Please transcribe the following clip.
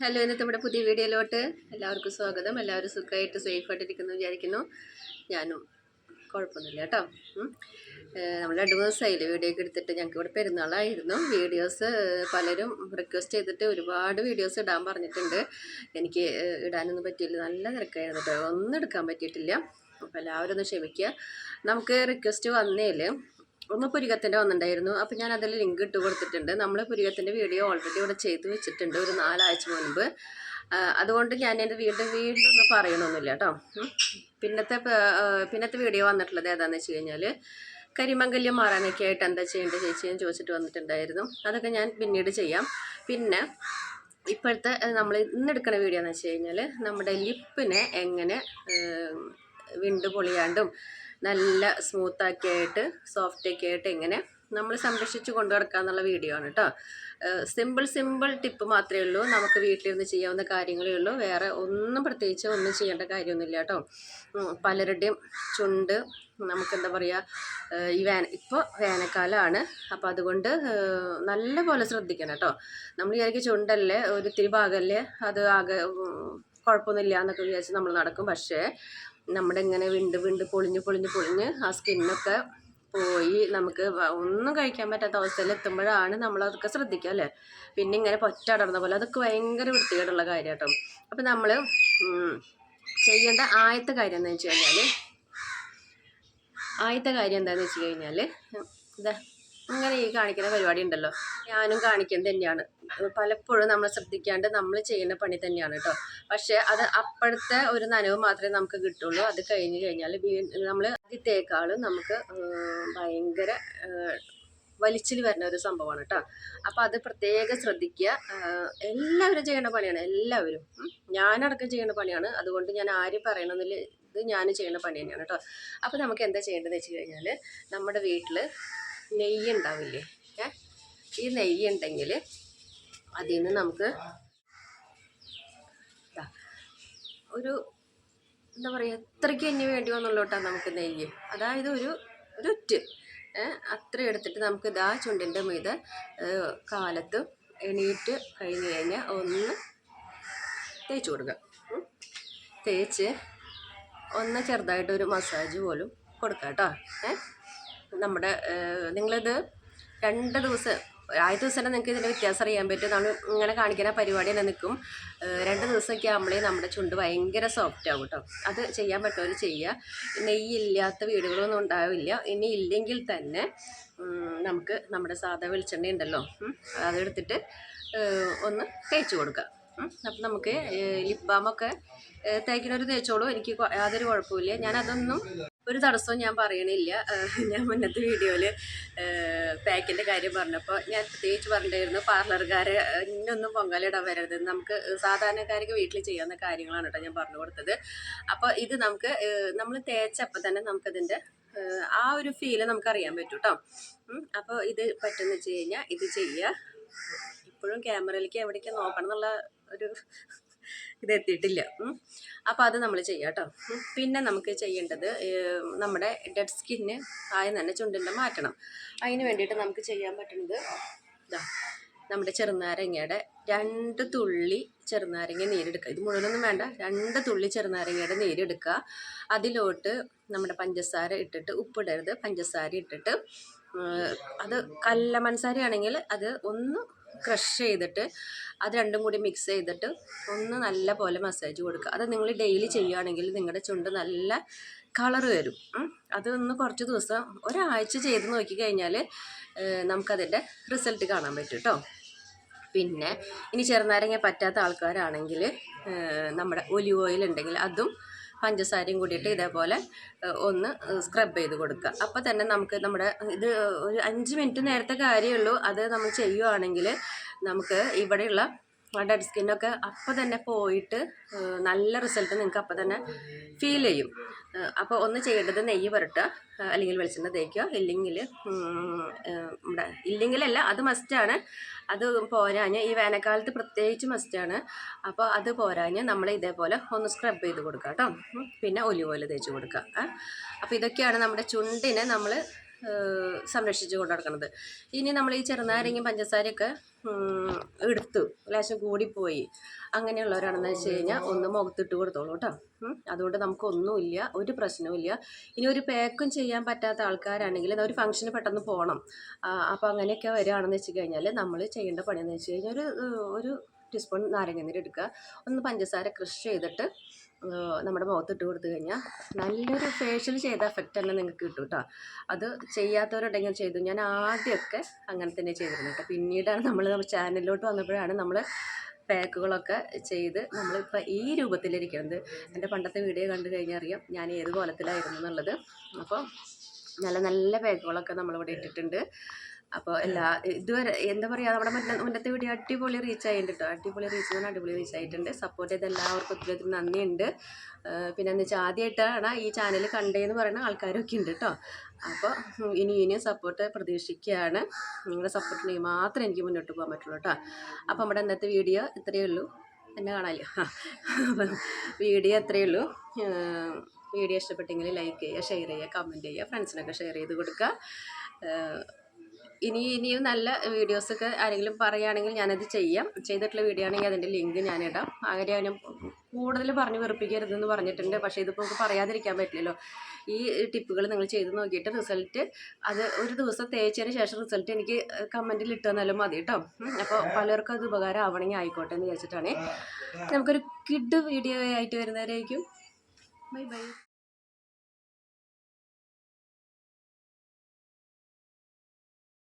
Hello, ഇന്നത്തെ നമ്മുടെ പുതിയ വീഡിയോയിലോട്ട് എല്ലാവർക്കും സ്വാഗതം. എല്ലാവരും സുഖമായിട്ട് സേഫായിട്ടിരിക്കുന്നു വിചാരിക്കുന്നു. ഞാനും കുഴപ്പമൊന്നുമില്ല കേട്ടോ. നമ്മൾ 2 ദിവസമായില്ലേ വീഡിയോ ഒക്കെ എടുത്തിട്ട്. ഞങ്ങൾക്ക് ഇവിടെ പെരുന്നാളായിരുന്നു. വീഡിയോസ് പലരും റിക്വസ്റ്റ് ചെയ്തിട്ട് ഒരുപാട് വീഡിയോസ് ഇടാൻ പറഞ്ഞിട്ടുണ്ട്. എനിക്ക് ഇടാനൊന്നും പറ്റിയില്ല, നല്ല തിരക്കായിരുന്നു കേട്ടോ, ഒന്നും എടുക്കാൻ പറ്റിയിട്ടില്ല. അപ്പോൾ എല്ലാവരും ഒന്ന് ക്ഷമിക്കുക. നമുക്ക് റിക്വസ്റ്റ് വന്നേൽ ഒന്ന് പുരികത്തിൻ്റെ വന്നിട്ടുണ്ടായിരുന്നു. അപ്പോൾ ഞാൻ അതിൽ ലിങ്ക് ഇട്ട് കൊടുത്തിട്ടുണ്ട്. നമ്മൾ പുരികത്തിൻ്റെ വീഡിയോ ഓൾറെഡി ഇവിടെ ചെയ്ത് വെച്ചിട്ടുണ്ട് ഒരു 4 ആഴ്ച മുൻപ്. അതുകൊണ്ട് ഞാൻ എൻ്റെ വീണ്ടും ഒന്നും പറയണമൊന്നുമില്ല കേട്ടോ. പിന്നത്തെ വീഡിയോ വന്നിട്ടുള്ളത് ഏതാണെന്ന് വെച്ച് കഴിഞ്ഞാൽ കരിമംഗല്യം മാറാനൊക്കെ ആയിട്ട് എന്താ ചെയ്യേണ്ടത് ചേച്ചി എന്ന് ചോദിച്ചിട്ട് വന്നിട്ടുണ്ടായിരുന്നു. അതൊക്കെ ഞാൻ പിന്നീട് ചെയ്യാം. പിന്നെ ഇപ്പോഴത്തെ നമ്മൾ ഇന്നെടുക്കുന്ന വീഡിയോ എന്ന് വെച്ച് കഴിഞ്ഞാൽ നമ്മുടെ ലിപ്പിനെ എങ്ങനെ വിണ്ട് പൊളിയാണ്ടും നല്ല സ്മൂത്താക്കി ആയിട്ട് സോഫ്റ്റൊക്കെ ആയിട്ട് എങ്ങനെ നമ്മൾ സംരക്ഷിച്ച് കൊണ്ടു നടക്കാമെന്നുള്ള വീഡിയോ ആണ് കേട്ടോ. സിമ്പിൾ ടിപ്പ് മാത്രമേ ഉള്ളൂ. നമുക്ക് വീട്ടിലിരുന്ന് ചെയ്യാവുന്ന കാര്യങ്ങളേ ഉള്ളൂ. വേറെ ഒന്നും പ്രത്യേകിച്ച് ഒന്നും ചെയ്യേണ്ട കാര്യമൊന്നുമില്ല കേട്ടോ. പലരുടെയും ചുണ്ട് നമുക്കെന്താ പറയുക, ഇപ്പോൾ വേനൽക്കാലമാണ്. അപ്പോൾ അതുകൊണ്ട് നല്ല പോലെ ശ്രദ്ധിക്കണം കേട്ടോ. നമ്മൾ വിചാരിക്കും ചുണ്ടല്ലേ ഒരു ഇത്തിരി ഭാഗമല്ലേ അത് ആകെ കുഴപ്പമൊന്നുമില്ല എന്നൊക്കെ വിചാരിച്ച് നമ്മൾ നടക്കും. പക്ഷേ നമ്മുടെ ഇങ്ങനെ വിണ്ട് പൊളിഞ്ഞ് ആ സ്കിന്നൊക്കെ പോയി നമുക്ക് ഒന്നും കഴിക്കാൻ പറ്റാത്ത അവസ്ഥയിൽ എത്തുമ്പോഴാണ് നമ്മളതൊക്കെ ശ്രദ്ധിക്കുക അല്ലേ. പിന്നെ ഇങ്ങനെ പൊറ്റടർന്ന പോലെ അതൊക്കെ ഭയങ്കര വൃത്തികേടുള്ള കാര്യം കേട്ടോ. അപ്പം നമ്മൾ ചെയ്യേണ്ട ആദ്യത്തെ കാര്യം എന്താണെന്ന് വെച്ച് കഴിഞ്ഞാൽ ഇതാ ഇങ്ങനെ ഈ കാണിക്കുന്ന പരിപാടി ഉണ്ടല്ലോ, ഞാനും കാണിക്കുന്നത് തന്നെയാണ്. പലപ്പോഴും നമ്മൾ ശ്രദ്ധിക്കാണ്ട് നമ്മൾ ചെയ്യുന്ന പണി തന്നെയാണ് കേട്ടോ. പക്ഷേ അത് അപ്പോഴത്തെ ഒരു നനവ് മാത്രമേ നമുക്ക് കിട്ടുള്ളൂ. അത് കഴിഞ്ഞ് കഴിഞ്ഞാൽ നമ്മൾ ആദ്യത്തേക്കാളും നമുക്ക് ഭയങ്കര വലിച്ചിൽ വരുന്ന ഒരു സംഭവമാണ് കേട്ടോ. അപ്പോൾ അത് പ്രത്യേകം ശ്രദ്ധിക്കുക. എല്ലാവരും ചെയ്യേണ്ട പണിയാണ്, എല്ലാവരും. ഞാനടക്കം ചെയ്യുന്ന പണിയാണ്. അതുകൊണ്ട് ഞാൻ ആരും പറയണമെന്നില്ല, ഇത് ഞാൻ ചെയ്യുന്ന പണി തന്നെയാണ് കേട്ടോ. അപ്പോൾ നമുക്ക് എന്താ ചെയ്യേണ്ടതെന്ന് വെച്ച് കഴിഞ്ഞാൽ നമ്മുടെ വീട്ടിൽ നെയ്യ് ഉണ്ടാവില്ലേ, ഈ നെയ്യ് ഉണ്ടെങ്കിൽ അതിൽ നിന്ന് നമുക്ക് ഒരു എന്താ പറയുക, എത്രയ്ക്ക് എണ്ണ വേണ്ടി വന്നുള്ളൂ കേട്ടോ നമുക്ക് നെയ്യ്. അതായത് ഒരു ഒറ്റ് അത്ര എടുത്തിട്ട് നമുക്ക് ഇതാ ചുണ്ടിൻ്റെ മീതെ കാലത്ത് എണീറ്റ് കഴിഞ്ഞ് കഴിഞ്ഞാൽ ഒന്ന് തേച്ച് കൊടുക്കുക. തേച്ച് ഒന്ന് ചെറുതായിട്ടൊരു മസാജ് പോലും കൊടുക്കുക കേട്ടോ. നമ്മുടെ നിങ്ങളിത് 2 ദിവസം, ആദ്യത്തെ ദിവസം തന്നെ നിങ്ങൾക്ക് ഇതിൻ്റെ വ്യത്യാസം അറിയാൻ പറ്റും. നമ്മൾ ഇങ്ങനെ കാണിക്കുന്ന പരിപാടി തന്നെ നിൽക്കും. 2 ദിവസമൊക്കെ ആകുമ്പോഴേ നമ്മുടെ ചുണ്ട് ഭയങ്കര സോഫ്റ്റ് ആകും കേട്ടോ. അത് ചെയ്യാൻ പറ്റുമവർ ചെയ്യുക. നെയ്യില്ലാത്ത വീടുകളൊന്നും ഉണ്ടാവില്ല. ഇനി ഇല്ലെങ്കിൽ തന്നെ നമുക്ക് നമ്മുടെ സാധാ വെളിച്ചെണ്ണ ഉണ്ടല്ലോ, അതെടുത്തിട്ട് ഒന്ന് തേച്ച് കൊടുക്കുക. അപ്പം നമുക്ക് ലിപ് ബാമൊക്കെ തേക്കുന്നൊരു തേച്ചോളൂ, എനിക്ക് യാതൊരു കുഴപ്പമില്ല. ഞാനതൊന്നും ഒരു തടസ്സവും ഞാൻ പറയണില്ല. ഞാൻ മുന്നത്തെ വീഡിയോയിൽ പാക്കിൻ്റെ കാര്യം പറഞ്ഞപ്പോൾ ഞാൻ പ്രത്യേകിച്ച് പറഞ്ഞിട്ടായിരുന്നു പാർലർകാരെ ഇന്നൊന്നും പൊങ്കാലിടാൻ വരരുത്, നമുക്ക് സാധാരണക്കാർക്ക് വീട്ടിൽ ചെയ്യാവുന്ന കാര്യങ്ങളാണ് കേട്ടോ ഞാൻ പറഞ്ഞു കൊടുത്തത്. അപ്പോൾ ഇത് നമ്മൾ തേച്ചപ്പോൾ തന്നെ നമുക്കതിൻ്റെ ആ ഒരു ഫീല് നമുക്കറിയാൻ പറ്റും കേട്ടോ. അപ്പോൾ ഇത് പറ്റുമെന്ന് വെച്ച് കഴിഞ്ഞാൽ ഇത് ചെയ്യുക. ഇപ്പോഴും ക്യാമറയിലേക്ക് എവിടേക്ക് നോക്കണം എന്നുള്ള ഒരു ഇതെത്തിയിട്ടില്ല. അപ്പോൾ അത് നമ്മൾ ചെയ്യാം കേട്ടോ. പിന്നെ നമുക്ക് ചെയ്യേണ്ടത് നമ്മുടെ ഡെഡ് സ്കിന്ന് ആദ്യം തന്നെ ചുണ്ടിൻ്റെ മാറ്റണം. അതിന് വേണ്ടിയിട്ട് നമുക്ക് ചെയ്യാൻ പറ്റുന്നത് ഇതാ, നമ്മുടെ ചെറുനാരങ്ങയുടെ 2 തുള്ളി ചെറുനാരങ്ങ നീരെടുക്കുക. ഇത് മുഴുവനൊന്നും വേണ്ട, 2 തുള്ളി ചെറുനാരങ്ങയുടെ നീരെടുക്കുക. അതിലോട്ട് നമ്മുടെ പഞ്ചസാര ഇട്ടിട്ട്, ഉപ്പിടരുത്, പഞ്ചസാര ഇട്ടിട്ട്, അത് കല്ല പഞ്ചസാരയാണെങ്കിൽ അത് ഒന്ന് ക്രഷ് ചെയ്തിട്ട് അത് രണ്ടും കൂടി മിക്സ് ചെയ്തിട്ട് ഒന്ന് നല്ല പോലെ മസാജ് കൊടുക്കുക. അത് നിങ്ങൾ ഡെയിലി ചെയ്യുകയാണെങ്കിൽ നിങ്ങളുടെ ചുണ്ട് നല്ല കളർ വരും. അതൊന്ന് കുറച്ച് ദിവസം, ഒരാഴ്ച ചെയ്ത് നോക്കിക്കഴിഞ്ഞാൽ നമുക്കതിൻ്റെ റിസൾട്ട് കാണാൻ പറ്റും കേട്ടോ. പിന്നെ ഇനി ചെറുനാരങ്ങ പറ്റാത്ത ആൾക്കാരാണെങ്കിൽ നമ്മുടെ ഒലിവ് ഓയിൽ ഉണ്ടെങ്കിൽ അതും പഞ്ചസാരയും കൂടിയിട്ട് ഇതേപോലെ ഒന്ന് സ്ക്രബ് ചെയ്ത് കൊടുക്കുക. അപ്പോൾ തന്നെ നമുക്ക് ഇത് ഒരു 5 മിനിറ്റ് നേരത്തെ കാര്യമുള്ളൂ. അത് നമ്മൾ ചെയ്യുകയാണെങ്കിൽ നമുക്ക് ഇവിടെയുള്ള ഡെഡ് സ്കിന്നൊക്കെ അപ്പം തന്നെ പോയിട്ട് നല്ല റിസൾട്ട് നിങ്ങൾക്ക് അപ്പം തന്നെ ഫീൽ ചെയ്യും. അപ്പോൾ ഒന്ന് ചെയ്യേണ്ടത് നെയ്യ് പുരട്ടുക, അല്ലെങ്കിൽ വെളിച്ചെണ്ണ തേക്കുക. ഇല്ലെങ്കിലല്ല, അത് മസ്റ്റാണ്. അത് പോരാഞ്ഞ് ഈ വേനൽക്കാലത്ത് പ്രത്യേകിച്ച് മസ്റ്റാണ്. അപ്പോൾ അത് പോരാഞ്ഞ് നമ്മൾ ഇതേപോലെ ഒന്ന് സ്ക്രബ് ചെയ്ത് കൊടുക്കുക കേട്ടോ. പിന്നെ ഒലിവ് ഓയിൽ തേച്ച് കൊടുക്കുക. അപ്പോൾ ഇതൊക്കെയാണ് നമ്മുടെ ചുണ്ടിനെ നമ്മൾ സംരക്ഷിച്ച് കൊണ്ട് നടക്കുന്നത്. ഇനി നമ്മൾ ഈ ചെറുനാരങ്ങയും പഞ്ചസാരയൊക്കെ എടുത്തു ലേശം കൂടിപ്പോയി അങ്ങനെയുള്ളവരാണെന്ന് വെച്ച് കഴിഞ്ഞാൽ ഒന്ന് മുഖത്തിട്ട് കൊടുത്തോളൂ കേട്ടോ. അതുകൊണ്ട് നമുക്കൊന്നുമില്ല, ഒരു പ്രശ്നവുമില്ല. ഇനി ഒരു പാക്കും ചെയ്യാൻ പറ്റാത്ത ആൾക്കാരാണെങ്കിൽ ഒരു ഫംഗ്ഷന് പെട്ടെന്ന് പോകണം, അപ്പോൾ അങ്ങനെയൊക്കെ വരികയാണെന്ന് വെച്ച് കഴിഞ്ഞാൽ നമ്മൾ ചെയ്യേണ്ട പണിയെന്ന് വെച്ച് കഴിഞ്ഞാൽ ഒരു ടീസ്പൂൺ നാരങ്ങ നീര് എടുക്കുക, ഒന്ന് പഞ്ചസാര ക്രഷ് ചെയ്തിട്ട് നമ്മുടെ മുഖത്തിട്ട് കൊടുത്തു കഴിഞ്ഞാൽ നല്ലൊരു ഫേഷ്യൽ ചെയ്ത എഫക്റ്റ് തന്നെ നിങ്ങൾക്ക് കിട്ടും കേട്ടോ. അത് ചെയ്യാത്തവരുണ്ടെങ്കിൽ ചെയ്തു. ഞാൻ ആദ്യമൊക്കെ അങ്ങനെ തന്നെ ചെയ്തിരുന്നു കേട്ടോ. പിന്നീടാണ് നമ്മൾ ചാനലിലോട്ട് വന്നപ്പോഴാണ് നമ്മൾ പാക്കുകളൊക്കെ ചെയ്ത് നമ്മളിപ്പോൾ ഈ രൂപത്തിലിരിക്കുന്നത്. എൻ്റെ പണ്ടത്തെ വീഡിയോ കണ്ടു കഴിഞ്ഞാൽ അറിയാം ഞാൻ ഏത് കോലത്തിലായിരുന്നു എന്നുള്ളത്. അപ്പോൾ നല്ല നല്ല പാക്കുകളൊക്കെ നമ്മളിവിടെ ഇട്ടിട്ടുണ്ട്. അപ്പോൾ ഇതുവരെ എന്താ പറയുക, നമ്മുടെ മുന്നത്തെ വീഡിയോ അടിപൊളി റീച്ച് ആയിട്ടുണ്ട് കേട്ടോ. അടിപൊളി റീച്ച് ആയിട്ടുണ്ട്. സപ്പോർട്ട് ചെയ്ത എല്ലാവർക്കും ഒത്തിരി നന്ദിയുണ്ട്. പിന്നെ എന്ന് വെച്ചാൽ ആദ്യമായിട്ടാണ് ഈ ചാനൽ കണ്ടതെന്ന് പറയുന്ന ആൾക്കാരൊക്കെ ഉണ്ട് കേട്ടോ. അപ്പോൾ ഇനിയും സപ്പോർട്ട് പ്രതീക്ഷിക്കുകയാണ്. നിങ്ങളുടെ സപ്പോർട്ടിന് മാത്രമേ എനിക്ക് മുന്നോട്ട് പോകാൻ പറ്റുള്ളൂ കേട്ടോ. അപ്പോൾ നമ്മുടെ ഇന്നത്തെ വീഡിയോ ഇത്രയേ ഉള്ളൂ. എന്നെ കാണാമല്ലോ. അപ്പം വീഡിയോ ഇത്രയേ ഉള്ളൂ. വീഡിയോ ഇഷ്ടപ്പെട്ടെങ്കിൽ ലൈക്ക് ചെയ്യുക, ഷെയർ ചെയ്യുക, കമൻറ്റ് ചെയ്യുക, ഫ്രണ്ട്സിനൊക്കെ ഷെയർ ചെയ്ത് കൊടുക്കുക. ഇനിയും നല്ല വീഡിയോസൊക്കെ ആരെങ്കിലും പറയുകയാണെങ്കിൽ ഞാനത് ചെയ്തിട്ടുള്ള വീഡിയോ ആണെങ്കിൽ അതിൻ്റെ ലിങ്ക് ഞാനിടാം. അങ്ങനെ ഞാൻ കൂടുതൽ പറഞ്ഞ് വെറുപ്പിക്കരുതെന്ന് പറഞ്ഞിട്ടുണ്ട്. പക്ഷേ ഇതിപ്പോൾ നമുക്ക് പറയാതിരിക്കാൻ പറ്റില്ലല്ലോ. ഈ ടിപ്പുകൾ നിങ്ങൾ ചെയ്ത് നോക്കിയിട്ട് റിസൾട്ട് അത് ഒരു ദിവസം തേച്ചതിന് ശേഷം റിസൾട്ട് എനിക്ക് കമൻറ്റിൽ ഇട്ടെന്നാലും മതി കേട്ടോ. അപ്പോൾ പലർക്കും അത് ഉപകാരം ആവണമെങ്കിൽ ആയിക്കോട്ടെ എന്ന് വിചാരിച്ചിട്ടാണ്. നമുക്കൊരു കിഡ് വീഡിയോ ആയിട്ട് വരുന്നവരായിരിക്കും. Bye bye.